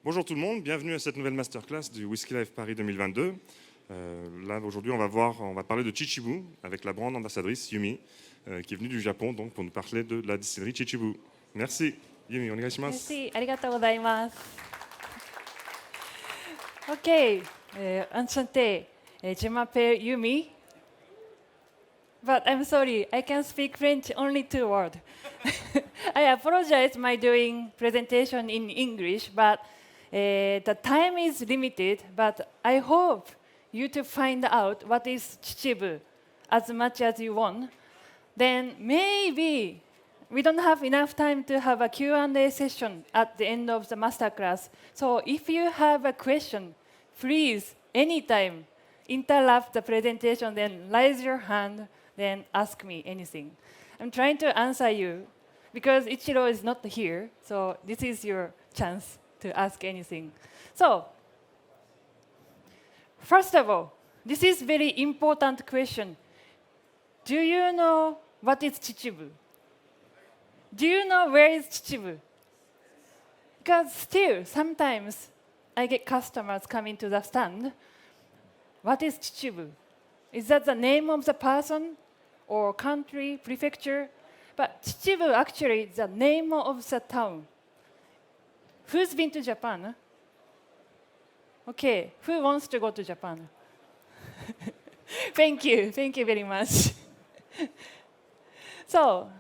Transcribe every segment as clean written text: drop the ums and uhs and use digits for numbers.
Bonjour tout le monde, bienvenue à cette nouvelle masterclass du Whisky Live Paris 2022. Là, aujourd'hui, on va parler de Chichibu avec la brand ambassadrice Yumi, qui est venue du Japon donc, pour nous parler de la distillerie Chichibu. Merci. Yumi, onegaishimasu. Merci, arigatou gozaimasu. Ok, enchanté. Je m'appelle Yumi. But I'm sorry, I can speak French only 2 words. I apologize my doing presentation in English, but the time is limited. But I hope you to find out what is Chichibu as much as you want. Then maybe we don't have enough time to have a Q&A session at the end of the masterclass. So if you have a question, please, anytime, interrupt the presentation, then raise your hand, then ask me anything. I'm trying to answer you because Ichiro is not here, so this is your chance to ask anything. So, first of all, this is very important question. Do you know what is Chichibu? Do you know where is Chichibu? Because still, sometimes I get customers coming to the stand. What is Chichibu? Is that the name of the person or country, prefecture? But Chichibu actually is the name of the town. Who's been to Japan? Okay, who wants to go to Japan? Thank you very much. So,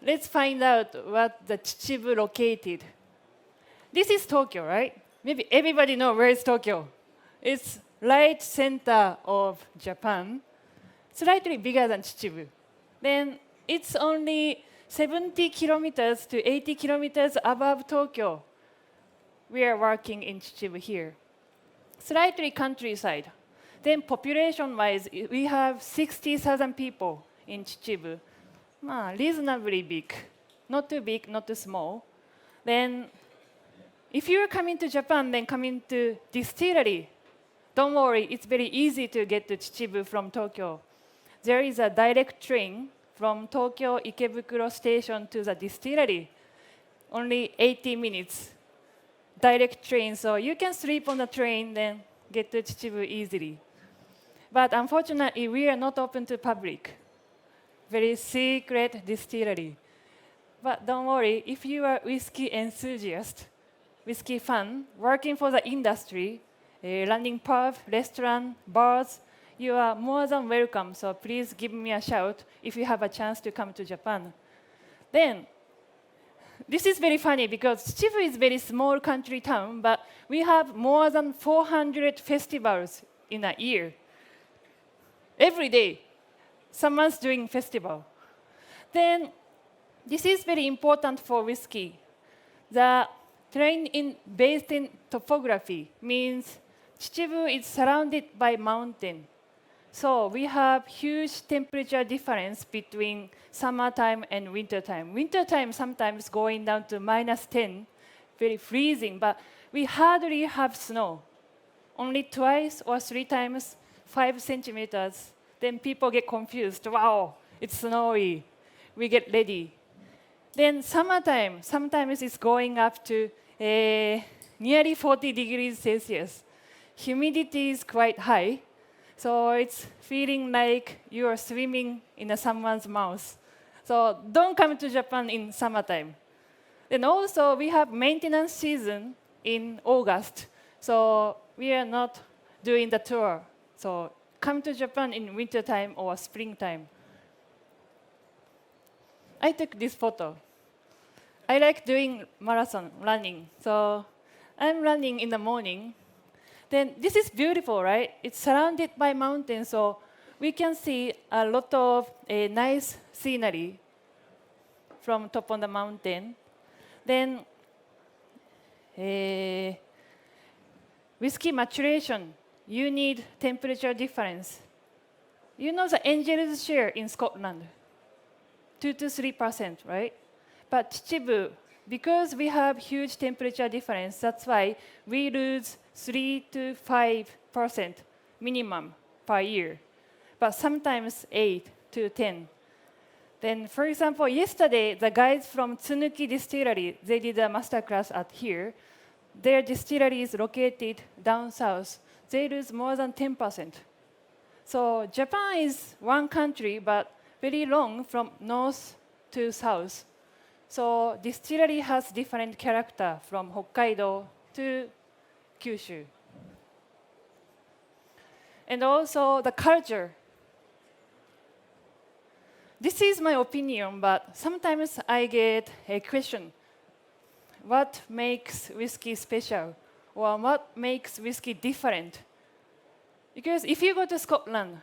let's find out what the Chichibu located. This is Tokyo, right? Maybe everybody knows where is Tokyo. It's right center of Japan, slightly bigger than Chichibu. Then it's only 70 kilometers to 80 kilometers above Tokyo. We are working in Chichibu here. Slightly countryside. Then population-wise, we have 60,000 people in Chichibu. Reasonably big. Not too big, not too small. Then if you're coming to Japan, then coming to distillery, don't worry, it's very easy to get to Chichibu from Tokyo. There is a direct train from Tokyo Ikebukuro station to the distillery. Only 80 minutes. Direct train, so you can sleep on the train, then get to Chichibu easily. But unfortunately, we are not open to public. Very secret distillery. But don't worry, if you are whiskey enthusiast, whiskey fan, working for the industry, running pub, restaurant, bars, you are more than welcome. So please give me a shout if you have a chance to come to Japan. Then, this is very funny because Chichibu is a very small country town, but we have more than 400 festivals in a year. Every day, someone's doing festival. Then, this is very important for whiskey. The terrain based in topography means Chichibu is surrounded by mountain. So we have huge temperature difference between summertime and wintertime. Wintertime sometimes going down to -10, very freezing, but we hardly have snow. Only twice or 3 times, 5 centimeters. Then people get confused. Wow, it's snowy. We get ready. Then summertime, sometimes it's going up to nearly 40 degrees Celsius. Humidity is quite high. So it's feeling like you are swimming in someone's mouth. So don't come to Japan in summertime. Then also we have maintenance season in August. So we are not doing the tour. So come to Japan in wintertime or springtime. I took this photo. I like doing marathon running. So I'm running in the morning. Then this is beautiful, right? It's surrounded by mountains, so we can see a lot of nice scenery from top of the mountain. Then whiskey maturation, you need temperature difference. You know the Angel's share in Scotland, 2 to 3%, right? But Chichibu, because we have huge temperature difference, that's why we lose 3 to 5% minimum per year, but sometimes 8 to 10. Then, for example, yesterday, the guys from Tsunuki Distillery, they did a masterclass at here. their distillery is located down south, they lose more than 10%. So Japan is one country, but very long from north to south. So distillery has different character from Hokkaido to Kyushu. And also the culture. This is my opinion, but sometimes I get a question. What makes whiskey special? Or what makes whiskey different? Because if you go to Scotland,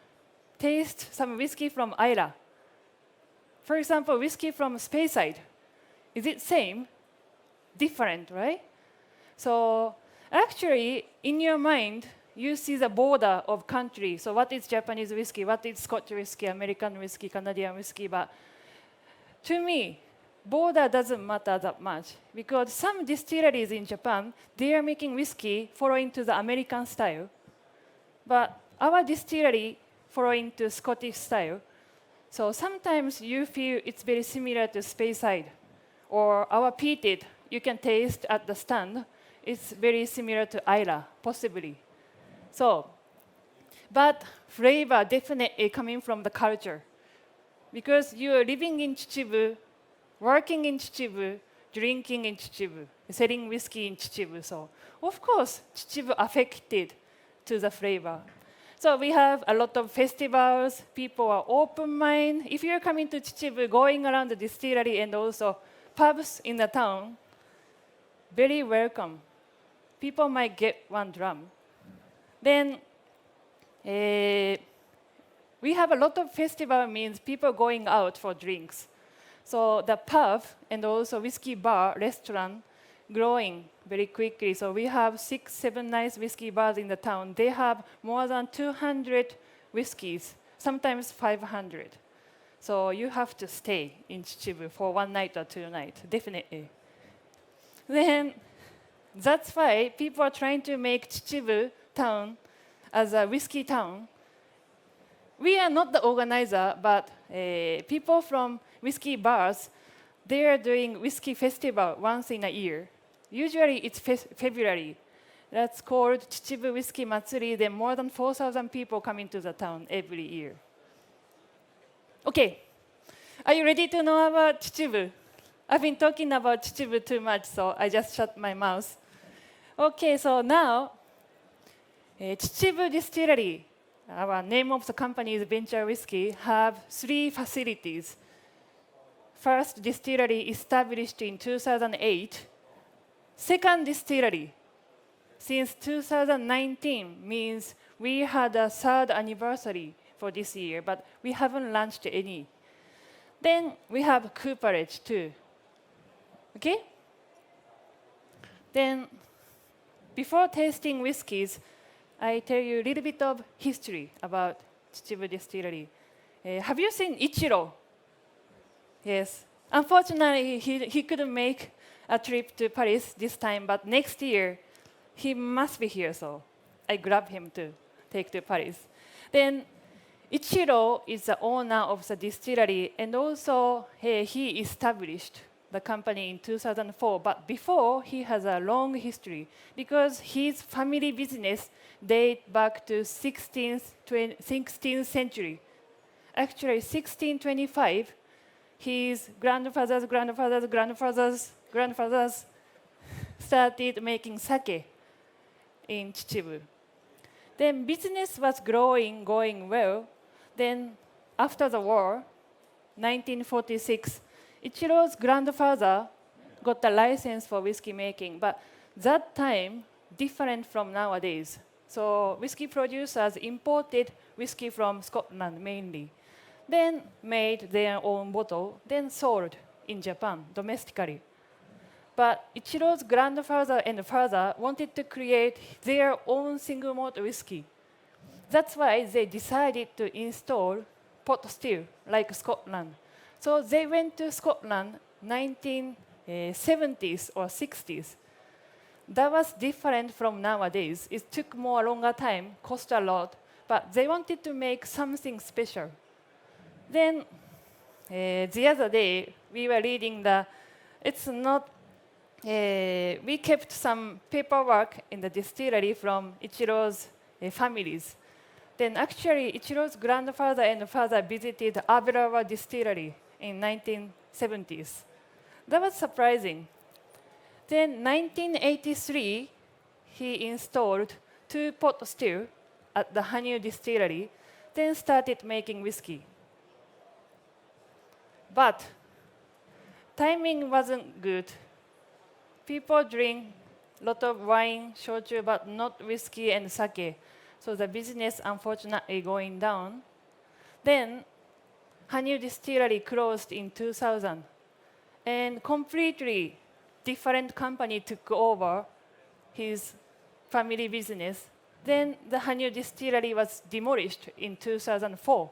taste some whiskey from Islay. For example, whiskey from Speyside. Is it same? Different, right? So actually, in your mind, you see the border of country. So what is Japanese whiskey? What is Scotch whiskey, American whiskey, Canadian whiskey? But to me, border doesn't matter that much because some distilleries in Japan, they are making whiskey following to the American style. But our distillery following to Scottish style. So sometimes you feel it's very similar to Speyside. Or our peated, you can taste at the stand. It's very similar to Islay, possibly. So, but flavor definitely coming from the culture. Because you're living in Chichibu, working in Chichibu, drinking in Chichibu, selling whiskey in Chichibu. So, of course, Chichibu affected to the flavor. So we have a lot of festivals, people are open-minded. If you're coming to Chichibu, going around the distillery and also pubs in the town, very welcome. People might get one drum. Then we have a lot of festival means people going out for drinks. So the pub and also whiskey bar, restaurant, growing very quickly. So we have 6, 7 nice whiskey bars in the town. They have more than 200 whiskeys, sometimes 500. So you have to stay in Chichibu for 1 night or 2 nights, definitely. Then that's why people are trying to make Chichibu town as a whiskey town. We are not the organizer, but people from whiskey bars, they are doing whiskey festival once in a year. Usually it's February. That's called Chichibu Whiskey Matsuri. Then more than 4,000 people come into the town every year. Okay, are you ready to know about Chichibu? I've been talking about Chichibu too much, so I just shut my mouth. Okay, so now, Chichibu Distillery, our name of the company is Venture Whiskey, have 3 facilities. First distillery established in 2008. Second distillery, since 2019, means we had a 3rd anniversary for this year, but we haven't launched any. Then we have cooperage too. Okay? Then, before tasting whiskeys, I tell you a little bit of history about Chichibu Distillery. Have you seen Ichiro? Yes. Unfortunately, he couldn't make a trip to Paris this time, but next year, he must be here, so I grabbed him to take to Paris. Then, Ichiro is the owner of the distillery, and also he established the company in 2004. But before, he has a long history because his family business dates back to 16th century. Actually, 1625, his grandfathers started making sake in Chichibu. Then business was going well. Then after the war, 1946, Ichiro's grandfather got a license for whiskey making, but that time different from nowadays. So whiskey producers imported whiskey from Scotland mainly, then made their own bottle, then sold in Japan domestically. But Ichiro's grandfather and father wanted to create their own single malt whiskey. That's why they decided to install pot still, like Scotland. So they went to Scotland 1970s or 60s. That was different from nowadays. It took longer time, cost a lot, but they wanted to make something special. Then the other day, we were reading it's not we kept some paperwork in the distillery from Ichiro's families. Then actually, Ichiro's grandfather and father visited Abirawa distillery in 1970s. That was surprising. Then 1983, he installed 2-pot still at the Hanyu distillery, then started making whiskey. But timing wasn't good. People drink a lot of wine, shochu, but not whiskey and sake. So the business unfortunately going down. Then Hanyu distillery closed in 2000. And completely different company took over his family business. Then the Hanyu distillery was demolished in 2004.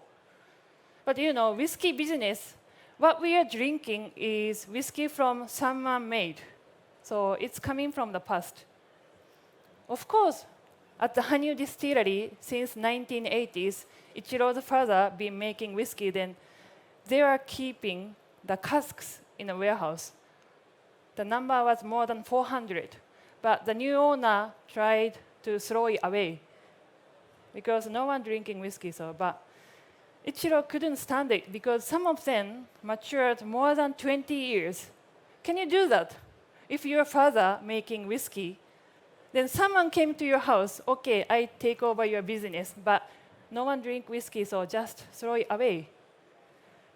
But you know, whiskey business, what we are drinking is whiskey from someone made. So it's coming from the past. Of course, at the Hanyu distillery since 1980s, Ichiro's father been making whiskey. Then they are keeping the casks in a warehouse. The number was more than 400, but the new owner tried to throw it away because no one drinking whiskey. So, but Ichiro couldn't stand it because some of them matured more than 20 years. Can you do that? If your father making whiskey, then someone came to your house, okay, I take over your business, but no one drink whiskey, so just throw it away.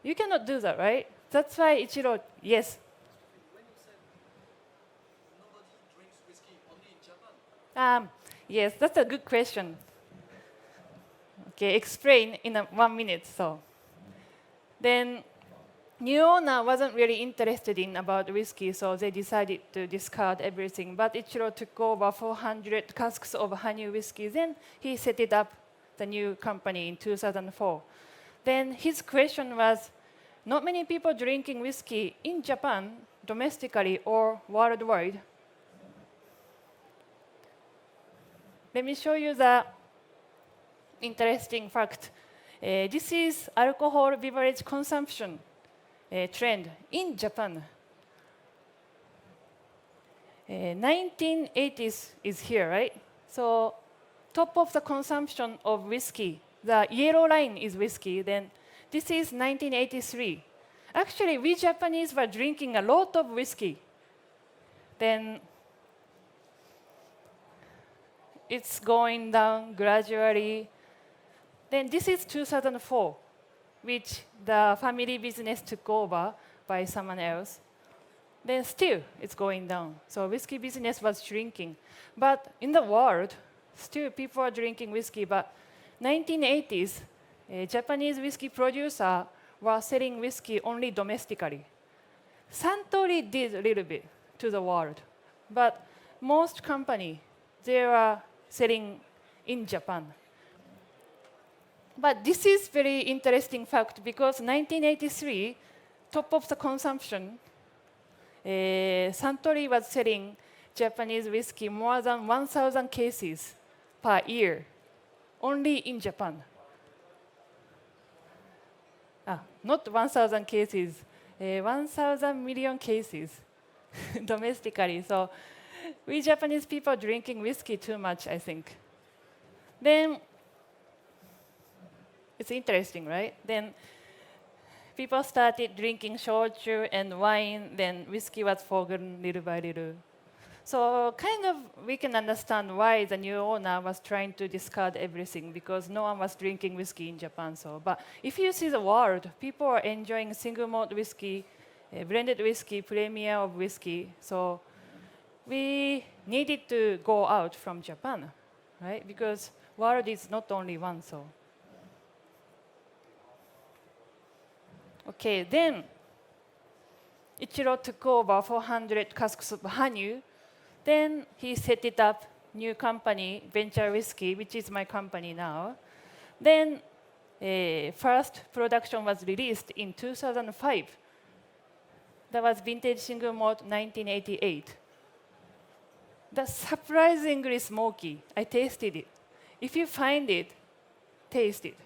You cannot do that, right? That's why Ichiro, yes. When you said nobody drinks whiskey only in Japan, Yes, that's a good question. Okay, explain in 1 minute. So, then new owner wasn't really interested in about whiskey, so they decided to discard everything. But Ichiro took over 400 casks of Hanyu whiskey. Then he set it up the new company in 2004. Then his question was, not many people drinking whiskey in Japan, domestically or worldwide. Let me show you the interesting fact. This is alcohol beverage consumption trend in Japan. 1980s is here, right? So top of the consumption of whiskey, the yellow line is whiskey, then this is 1983. Actually, we Japanese were drinking a lot of whiskey. Then it's going down gradually. Then this is 2004, which the family business took over by someone else. Then still it's going down. So whiskey business was shrinking. But in the world, still people are drinking whiskey. But 1980s, Japanese whiskey producer were selling whiskey only domestically. Suntory did a little bit to the world, but most company, they were selling in Japan. But this is very interesting fact because 1983, top of the consumption, Suntory was selling Japanese whiskey more than 1,000 cases per year, only in Japan. Not 1,000 cases, 1,000 million cases domestically. So we Japanese people drinking whiskey too much, I think. Then it's interesting, right? Then people started drinking shochu and wine, then whiskey was forgotten little by little. So kind of we can understand why the new owner was trying to discard everything because no one was drinking whiskey in Japan. So, but if you see the world, people are enjoying single malt whiskey, blended whiskey, premier of whiskey. So we needed to go out from Japan, right? Because world is not only one. So okay, then Ichiro took over 400 casks of Hanyu. Then he set it up, new company, Venture Whiskey, which is my company now. Then first production was released in 2005. That was vintage single malt 1988. That's surprisingly smoky. I tasted it. If you find it, taste it.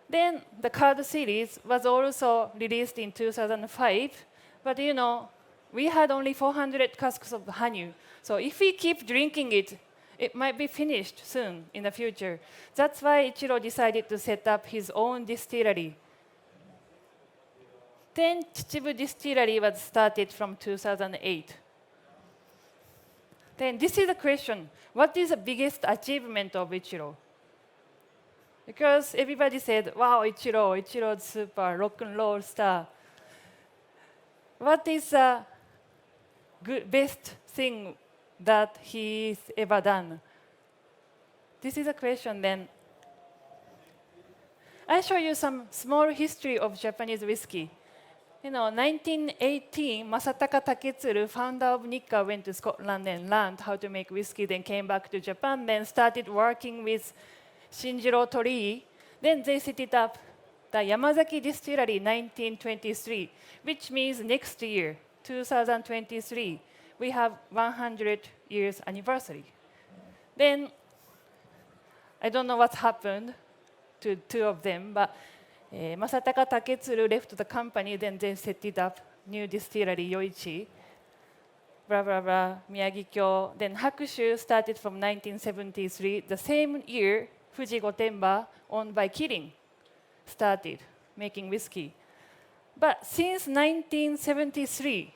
Then the card series was also released in 2005. But you know, we had only 400 casks of hanyu. So if we keep drinking it, it might be finished soon in the future. That's why Ichiro decided to set up his own distillery. Then Chichibu Distillery was started from 2008. Then this is the question. What is the biggest achievement of Ichiro? Because everybody said, wow, Ichiro's super rock and roll star. What is the best thing that he's ever done? This is a question then. I show you some small history of Japanese whiskey. 1918, Masataka Taketsuru, founder of Nikka, went to Scotland and learned how to make whiskey, then came back to Japan, then started working with Shinjiro Torii. Then they set it up the Yamazaki Distillery 1923, which means next year, 2023, we have 100 years anniversary. Then, I don't know what happened to two of them, but Masataka Taketsuru left the company, then they set it up, new distillery, Yoichi, blah, blah, blah, Miyagi-kyo. Then Hakushu started from 1973. The same year, Fuji Gotemba, owned by Kirin, started making whiskey. But since 1973,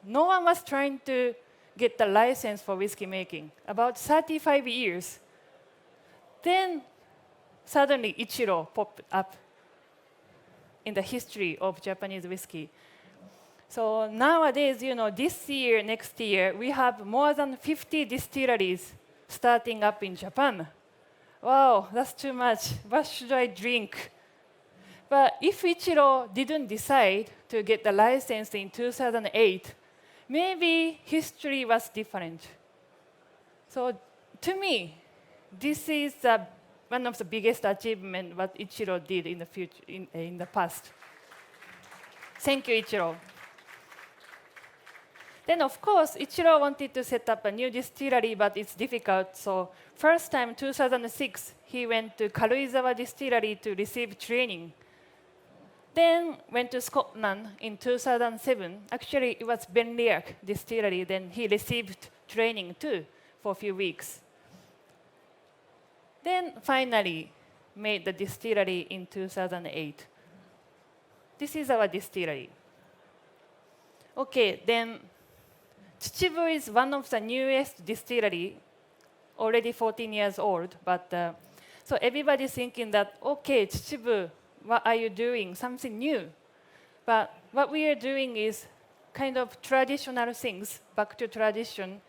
no one was trying to get the license for whiskey making, about 35 years. Then suddenly Ichiro popped up in the history of Japanese whiskey. So nowadays, this year, next year, we have more than 50 distilleries starting up in Japan. Wow, that's too much. What should I drink? But if Ichiro didn't decide to get the license in 2008, maybe history was different. So to me, this is one of the biggest achievements what Ichiro did in the future, in the past. Thank you, Ichiro. Then, of course, Ichiro wanted to set up a new distillery, but it's difficult. So, first time, 2006, he went to Karuizawa Distillery to receive training. Then, went to Scotland in 2007. Actually, it was derrière Distillery. Then he received training too for a few weeks. Then, finally, made the distillery in 2008. This is our distillery. Okay, then Chichibu is one of the newest distillery, already 14 years old. But so everybody's thinking that, okay, Chichibu, what are you doing? Something new. But what we are doing is kind of traditional things. Back to tradition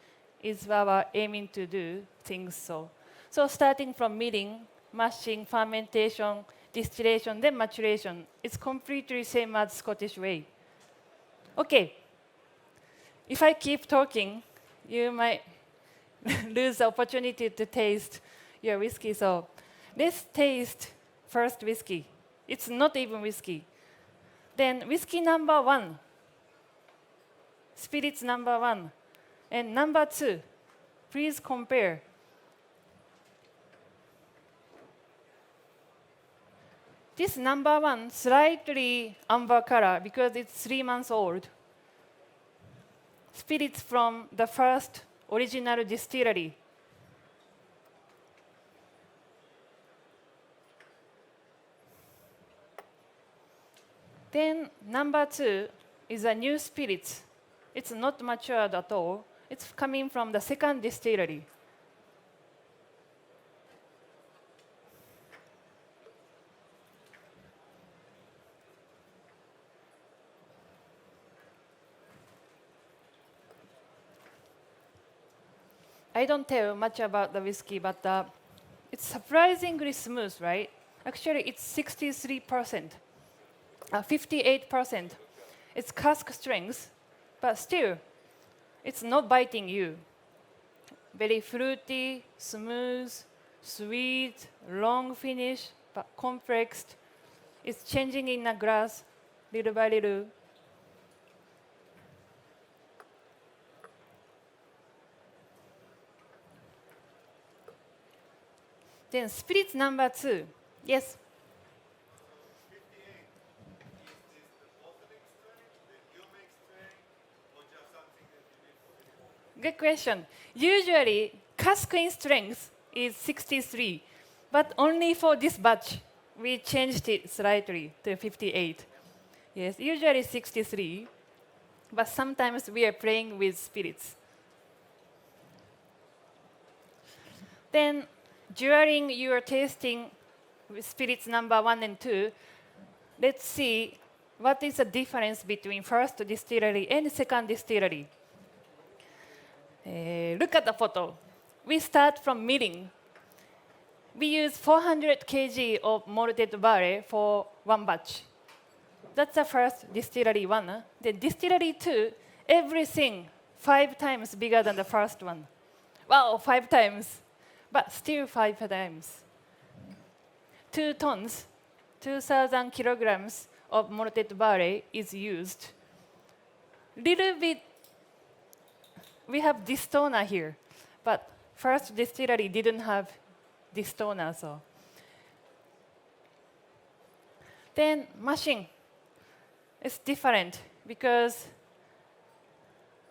is our aiming to do things. So starting from milling, mashing, fermentation, distillation, then maturation. It's completely same as Scottish way. Okay. If I keep talking, you might lose the opportunity to taste your whiskey. So let's taste first whiskey. It's not even whiskey. Then whiskey number 1, spirits number 1, and number 2. Please compare. This number 1, slightly amber color because it's 3 months old. Spirits from the first original distillery. Then number 2 is a new spirit. It's not matured at all. It's coming from the second distillery. I don't tell much about the whiskey, but it's surprisingly smooth, right? Actually, it's 63%, 58%. It's cask strength, but still, it's not biting you. Very fruity, smooth, sweet, long finish, but complex. It's changing in a glass, little by little. Then spirits number 2. Yes? Good question. Usually, cask in strength is 63, but only for this batch, we changed it slightly to 58. Yes, usually 63, but sometimes we are playing with spirits. Then, during your tasting with spirits number 1 and 2, let's see what is the difference between first distillery and second distillery. Look at the photo. We start from milling. We use 400 kg of malted barley for one batch. That's the first distillery 1. The distillery 2, everything 5 times bigger than the first one. Wow, 5 times, but still 5 times. 2 tons, 2,000 kilograms of malted barley is used. Little bit, we have this toner here, but first distillery didn't have this toner, so. Then mashing. It's different because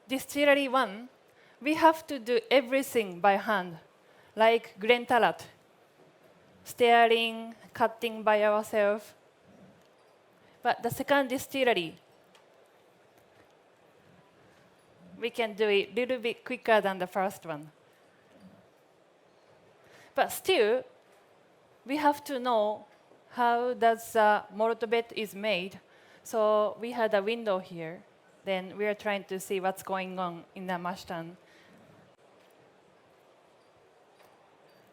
distillery 1, we have to do everything by hand, like grain talat, stirring, cutting by ourselves. But the second distillery, we can do it a little bit quicker than the first one. But still, we have to know how does the malt bed is made. So we had a window here. Then we are trying to see what's going on in the mash tun.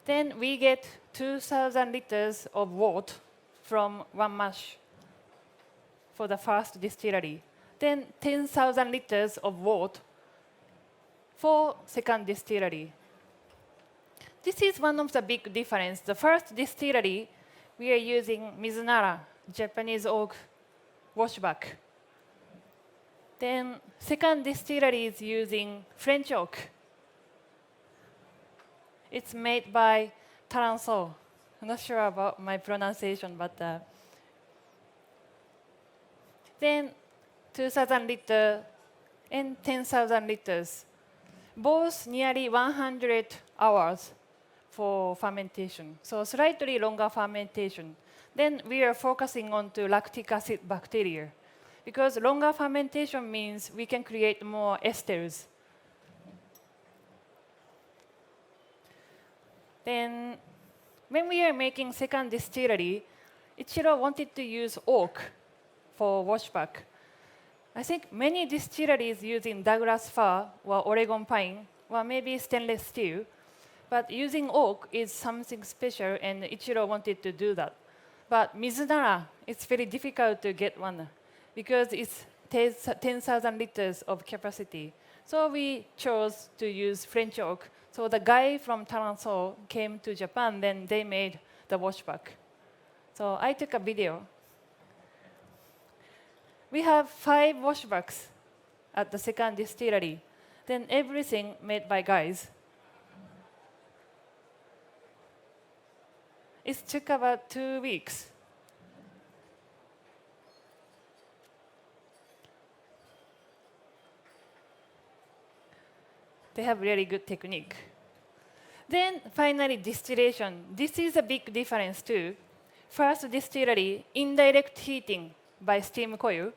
Then we get 2,000 liters of wort from one mash for the first distillery. Then 10,000 liters of wort for second distillery. This is one of the big differences. The first distillery, we are using Mizunara, Japanese oak washback. Then second distillery is using French oak. It's made by Taranso. I'm not sure about my pronunciation, but then 2,000 liters and 10,000 liters, both nearly 100 hours for fermentation. So slightly longer fermentation. Then we are focusing on to lactic acid bacteria, because longer fermentation means we can create more esters. Then when we are making second distillery, Ichiro wanted to use oak for washback. I think many distilleries using Douglas fir or Oregon pine or maybe stainless steel, but using oak is something special, and Ichiro wanted to do that. But Mizunara, it's very difficult to get one because it's 10,000 liters of capacity. So we chose to use French oak. So the guy from Taranso came to Japan, then they made the washback. So I took a video. We have 5 washbacks at the second distillery. Then everything made by guys. It took about 2 weeks. They have really good technique. Then finally, distillation. This is a big difference too. First distillery, indirect heating by steam coil.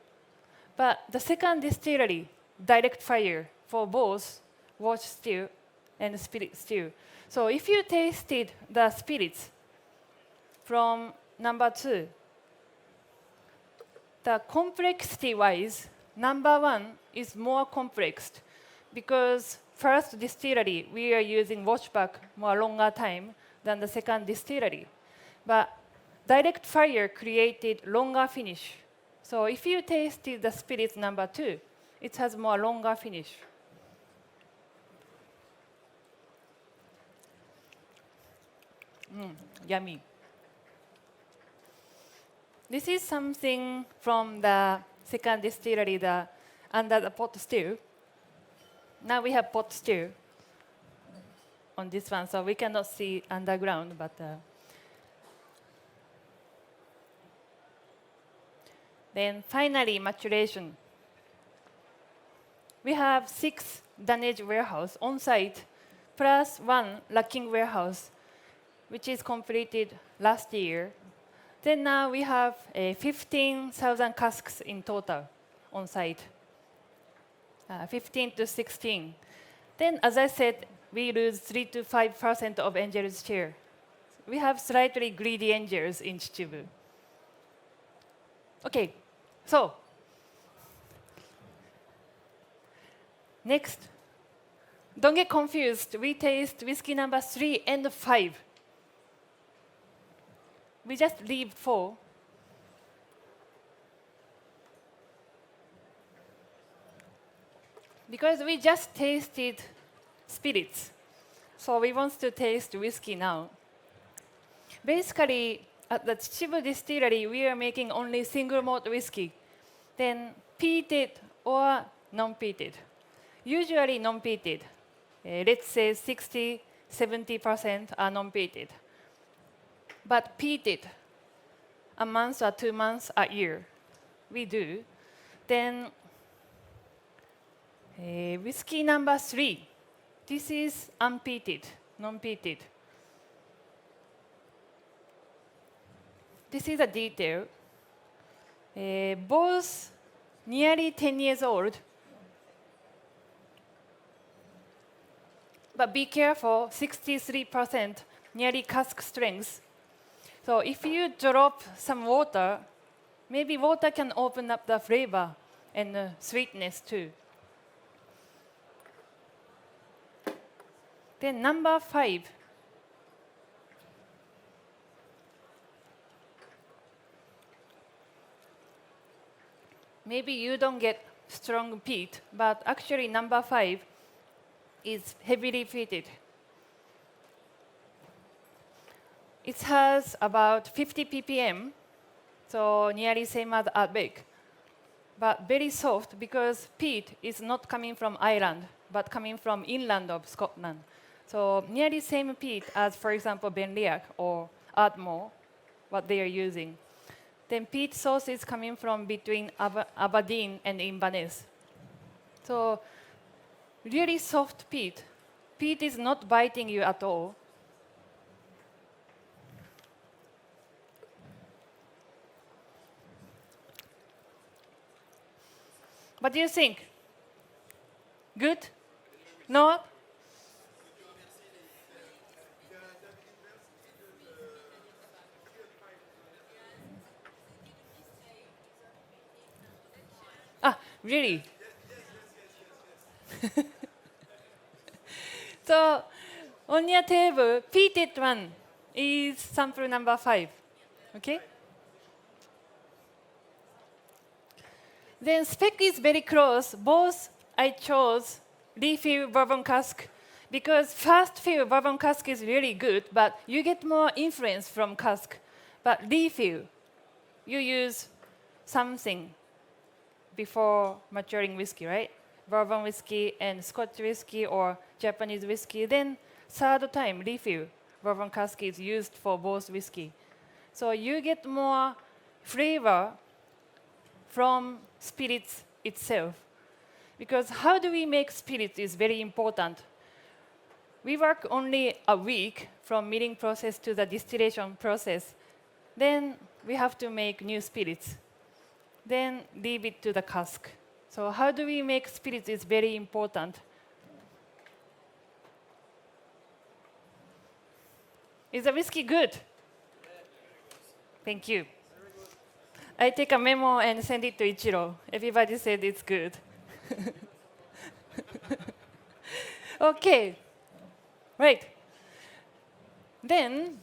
But the second distillery, direct fire for both wash still and spirit still. So if you tasted the spirits from number 2, the complexity-wise, number 1 is more complex because first distillery, we are using washback more longer time than the second distillery. But direct fire created longer finish. So if you tasted the spirits number 2, it has more longer finish. Yummy. This is something from the second distillery, under the pot still. Now we have pot still on this one, so we cannot see underground, but then finally maturation. we have 6 dunnage warehouse on site, plus 1 lacking warehouse, which is completed last year. Then now we have 15,000 casks in total on site, 15 to 16. Then, as I said, we lose 3 to 5% of angels' share. We have slightly greedy angels in Chichibu. Okay, so next, don't get confused. We taste whiskey number 3 and 5. We just leave 4. Because we just tasted spirits. So we want to taste whiskey now. Basically, at the Chichibu distillery, we are making only single malt whiskey. Then peated or non-peated. Usually non-peated. Let's say 60, 70% are non-peated. But peated, a month or 2 months a year, we do. Then whiskey number 3. This is unpeated, non-peated. This is a detail. Both nearly 10 years old. But be careful, 63% nearly cask strength. So if you drop some water, maybe water can open up the flavor and sweetness too. Then number 5. Maybe you don't get strong peat, but actually number 5 is heavily peated. It has about 50 ppm, so nearly same as avec, but very soft because peat is not coming from Ireland, but coming from inland of Scotland. So nearly same peat as, for example, Benliac or Ardmore, what they are using. Then peat source is coming from between Aberdeen and Inverness. So really soft peat. Peat is not biting you at all. What do you think? Good? No? Ah, really? So, on your table, peated one is sample number 5. Okay? Then spec is very close. Both I chose refill bourbon cask because fast fill bourbon cask is really good, but you get more influence from cask. But refill, you use something before maturing whiskey, right? Bourbon whiskey and Scotch whiskey or Japanese whiskey. Then third time refill, bourbon cask is used for both whiskey. So you get more flavor from spirits itself. Because how do we make spirits is very important. We work only a week from milling process to the distillation process. Then we have to make new spirits. Then leave it to the cask. So how do we make spirits is very important. Is the whiskey good? Thank you. I take a memo and send it to Ichiro. Everybody said it's good. Okay. Right. Then,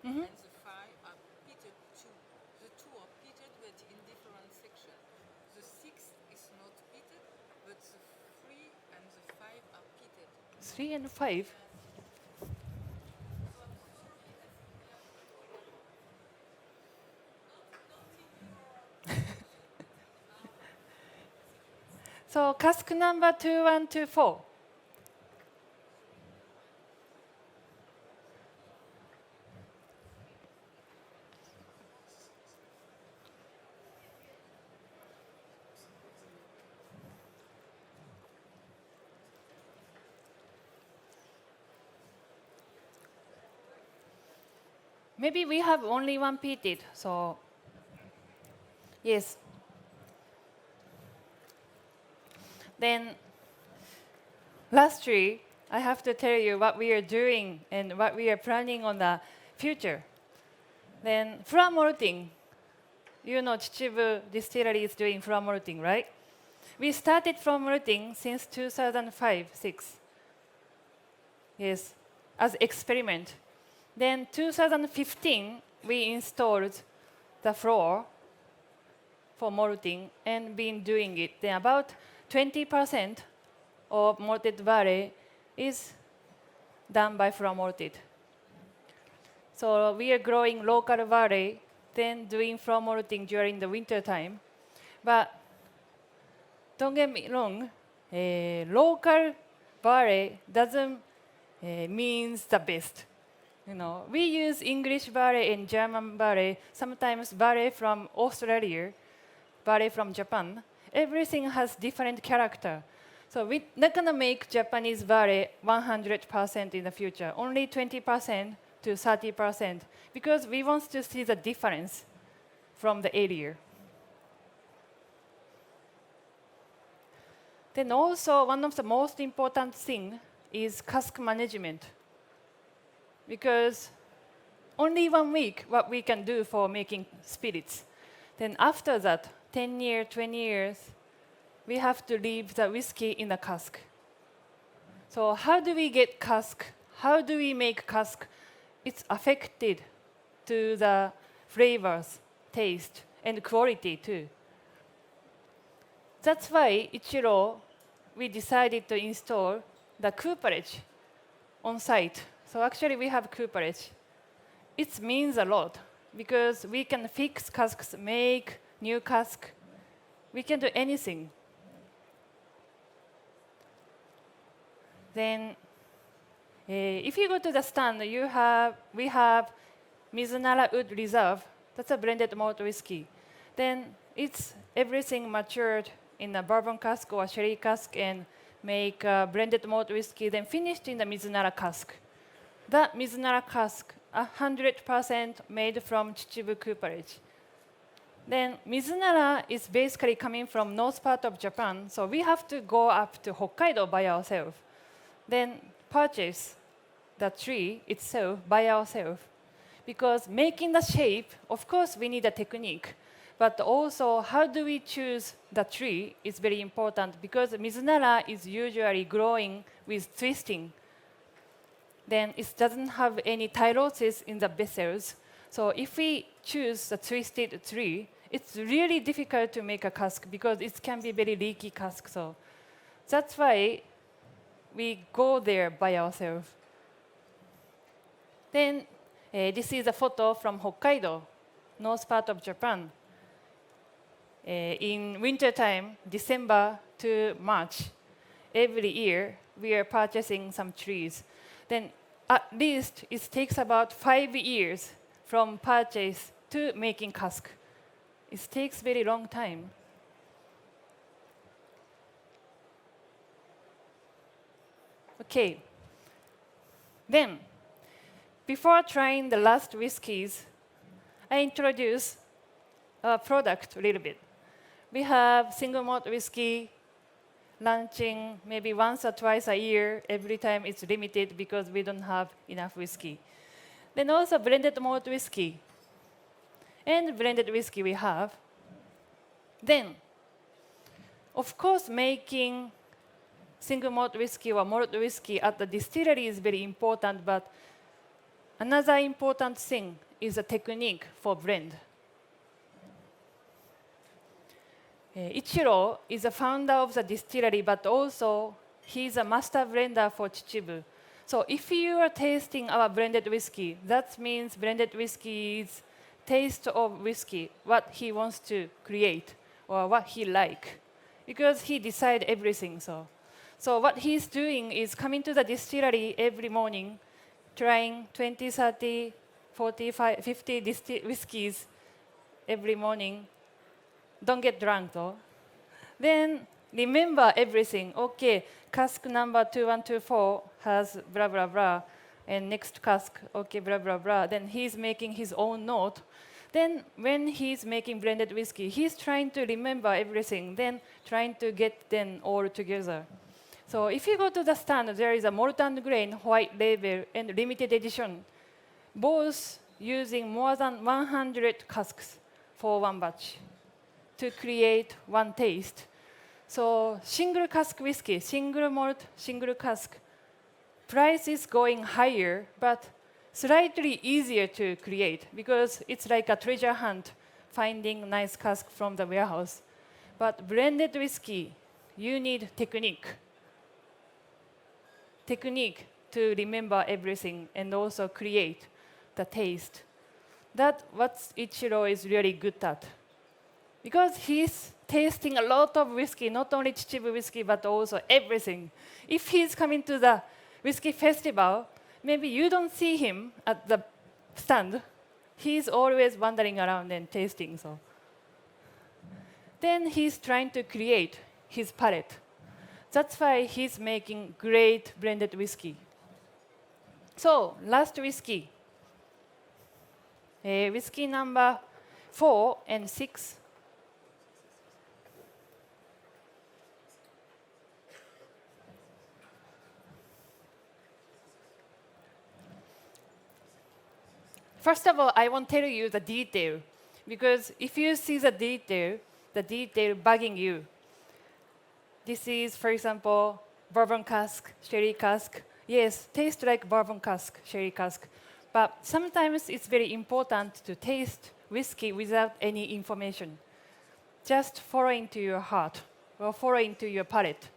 And the 5 are peated too. The 2 are peated but in different sections. The 6 is not peated, but the 3 and the 5 are peated. 3 and 5. So cask number 2 and 2, 4. maybe we have only one peated, so yes. Then lastly, I have to tell you what we are doing and what we are planning on the future. Then flour malting. You know Chichibu distillery is doing flour malting, right? We started flour malting since 2005-6. Yes, as experiment. Then 2015, we installed the floor for malting and been doing it. Then about 20% of malted barley is done by flour malted. So we are growing local barley, then doing flour malting during the winter time. But don't get me wrong, local barley doesn't means the best. You know, we use English barley and German barley, sometimes barley from Australia, barley from Japan. Everything has different character. So we're not gonna make Japanese barley 100% in the future, only 20% to 30%, because we want to see the difference from the area. Then also, one of the most important things is cask management. Because only 1 week what we can do for making spirits. Then after that, 10 years, 20 years, we have to leave the whiskey in the cask. So how do we get cask? How do we make cask? It's affected to the flavors, taste, and quality too. That's why Ichiro, we decided to install the cooperage on site. So actually we have cooperage. It means a lot because we can fix casks, make new cask. We can do anything. Then if you go to the stand, we have Mizunara Wood Reserve. That's a blended malt whiskey. Then it's everything matured in a bourbon cask or a sherry cask and make blended malt whiskey, then finished in the Mizunara cask. That Mizunara cask, 100% made from Chichibu cooperage. Then Mizunara is basically coming from north part of Japan, so we have to go up to Hokkaido by ourselves. Then purchase the tree itself by ourselves. Because making the shape, of course, we need a technique. But also, how do we choose the tree is very important because Mizunara is usually growing with twisting. Then it doesn't have any tyrosis in the vessels. So if we choose a twisted tree, it's really difficult to make a cask because it can be very leaky cask. So that's why we go there by ourselves. Then this is a photo from Hokkaido, north part of Japan. In winter time, December to March, every year we are purchasing some trees. Then at least it takes about 5 years from purchase to making cask. It takes very long time. Okay. Then, before trying the last whiskies, I introduce our product a little bit. We have single malt whiskey launching maybe once or twice a year. Every time it's limited because we don't have enough whiskey. Then also blended malt whiskey. And blended whiskey we have. Then, of course, making single malt whiskey or malt whiskey at the distillery is very important, but another important thing is a technique for blend. Ichiro is a founder of the distillery, but also he's a master blender for Chichibu. So if you are tasting our blended whiskey, that means blended whiskey is taste of whiskey, what he wants to create or what he like, because he decide everything. So what he's doing is coming to the distillery every morning, trying 20, 30, 45, 50 whiskeys every morning. Don't get drunk though. Then remember everything. Okay, cask number 2124 has blah, blah, blah. and next cask, okay, blah, blah, blah. Then he's making his own note. Then when he's making blended whiskey, he's trying to remember everything, then trying to get them all together. So if you go to the stand, there is a malt and grain, white label, and limited edition, both using more than 100 casks for one batch to create one taste. So single cask whiskey, single malt, single cask, price is going higher, but slightly easier to create because it's like a treasure hunt, finding nice cask from the warehouse. But blended whiskey, you need technique. Technique to remember everything and also create the taste. That's what Ichiro is really good at. Because he's tasting a lot of whiskey, not only Chichibu whiskey, but also everything. If he's coming to the whiskey festival, maybe you don't see him at the stand. He's always wandering around and tasting. So then he's trying to create his palate. That's why he's making great blended whiskey. So last whiskey. Whiskey number 4 and 6. First of all, I won't tell you the detail, because if you see the detail bugging you. This is, for example, bourbon cask, sherry cask. Yes, tastes like bourbon cask, sherry cask. But sometimes it's very important to taste whiskey without any information. Just follow into your heart or follow into your palate.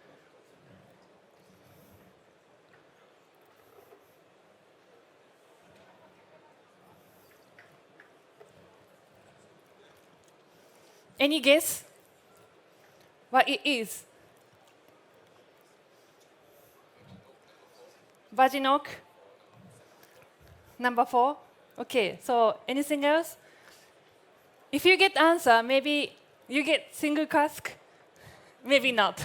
Any guess what it is? Virgin oak. Number 4. Okay, so anything else? If you get answer, maybe you get single cask, maybe not.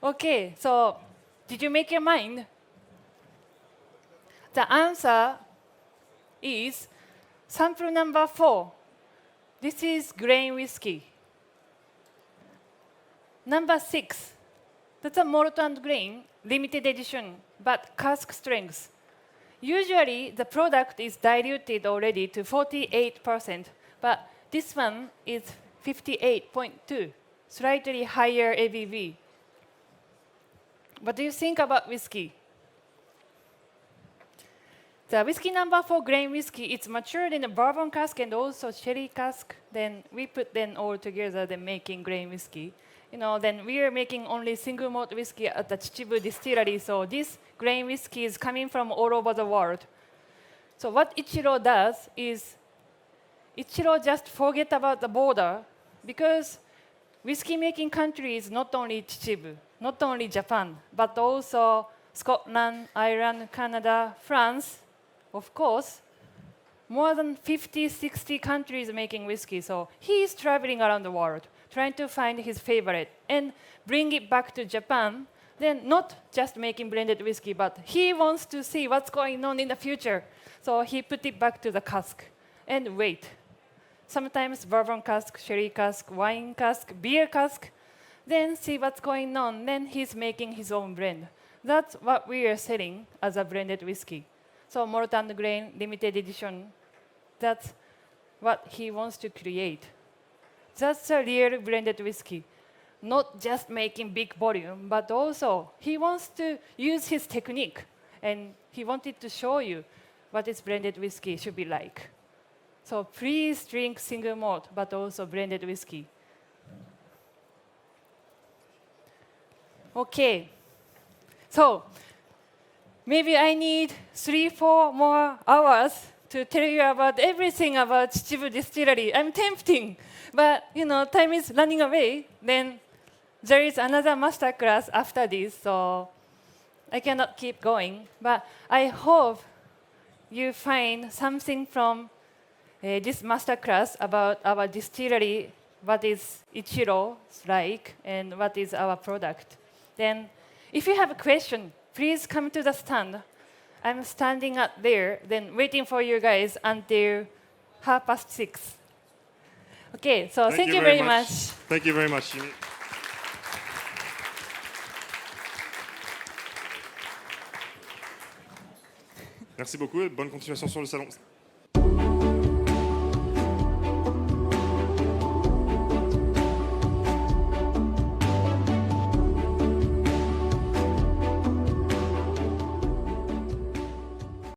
Okay, so did you make your mind? The answer is sample number 4. This is grain whiskey. Number 6, that's a malt and grain, limited edition, but cask strength. Usually, the product is diluted already to 48%, but this one is 58.2, slightly higher ABV. What do you think about whiskey? The whiskey number 4 grain whiskey, it's matured in a bourbon cask and also sherry cask. Then we put them all together, then making grain whiskey. Then we are making only single malt whiskey at the Chichibu distillery. So this grain whiskey is coming from all over the world. So what Ichiro does is, Ichiro just forget about the border, because whiskey making country is not only Chichibu, not only Japan, but also Scotland, Ireland, Canada, France, of course. More than 50, 60 countries making whiskey. So he is traveling around the world, trying to find his favorite and bring it back to Japan. Then not just making blended whiskey, but he wants to see what's going on in the future. So he put it back to the cask and wait. Sometimes bourbon cask, sherry cask, wine cask, beer cask. Then see what's going on. Then he's making his own blend. That's what we are selling as a blended whiskey. So malt and grain, limited edition. That's what he wants to create. That's a real blended whiskey. Not just making big volume, but also he wants to use his technique. And he wanted to show you what his blended whiskey should be like. So please drink single malt, but also blended whiskey. Okay. So maybe I need 3-4 more hours to tell you about everything about Chichibu Distillery. I'm tempting, but time is running away. Then there is another master class after this, so I cannot keep going. But I hope you find something from this master class about our distillery, what is Ichiro like, and what is our product. Then If you have a question, please come to the stand. I'm standing up there, then waiting for you guys until 6:30. Okay, so thank you very much. Thank you very much, Yumi. Merci beaucoup et bonne continuation sur le salon.